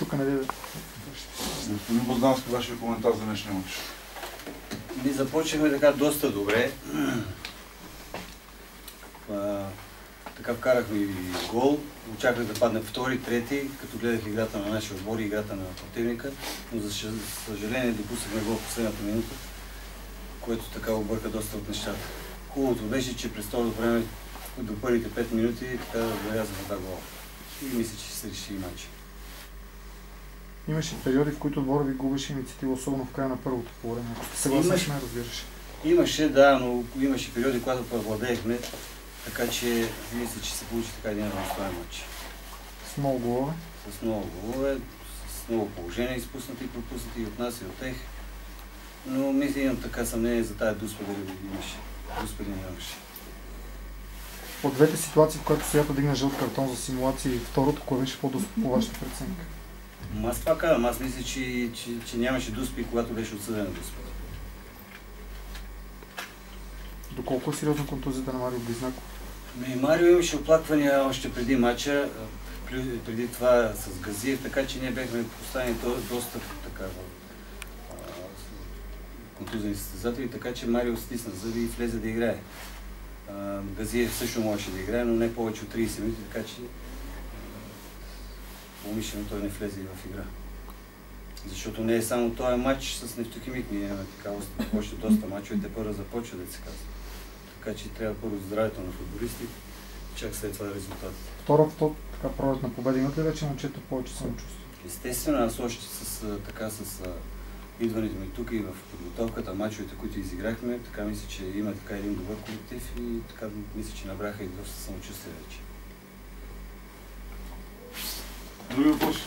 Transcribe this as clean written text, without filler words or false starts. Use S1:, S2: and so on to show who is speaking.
S1: тук не даде.
S2: Господин Боздански, вашия коментар за днешния мач?
S3: Ние започнахме така доста добре. Така вкарахме и гол. Очаквах да падне втори, трети, като гледах играта на нашия отбор и играта на противника, но за съжаление допуснахме гол в последната минута, което така обърка доста от нещата. Хубавото беше, че през второто време до първите 5 минути така белязахме два гола. И мисля, че се реши и матча.
S1: Имаше периоди, в които отбора ви губеше инициатива, особено в края на първото по време. Ако сте съгласен с мен, разбираш.
S3: Имаше, да, но имаше периоди, когато повладеехме, така че мисля, че се получи така един равностоен матч.
S1: С много голове?
S3: С много голове, с много положения, изпуснати и пропуснати и от нас и от тех. Но мисля, имам така съмнение за тая дуспа, дали имаше. Дуспа не имаше.
S1: От двете ситуации, в които Соята дигна жълт картон за симулации, второто, кое беше по-дуспа по вашата преценка?
S3: Аз това казвам, аз мисля, че нямаше дуспи, когато беше отсъдена дуспа.
S1: Доколко е сериозна контузията на Марио Близнаков?
S3: Марио имаше оплаквания още преди матча, преди това с Газиев, така че ние бяхме поставени доста така контузени състезатели, така че Марио стисна зъби и влезе да играе. Газиев също можеше да играе, но не повече от 30 минути, така че умишлено той не влезе и в игра. Защото не е само този матч с Нефтохимик, ние имаме така още доста матчове, те първо започва да се казва. Така че трябва първо здравето на футболисти, чак след това резултатите.
S1: Втората така пролетна победа, имат ли вече момчета повече самочувствие?
S3: Естествено, аз още с идването ми тук и в подготовката, мачовете, които изиграхме, така мисля, че има така един добър колектив и така мисля, че набраха и доста самочувствие вече.
S2: Други въпроси?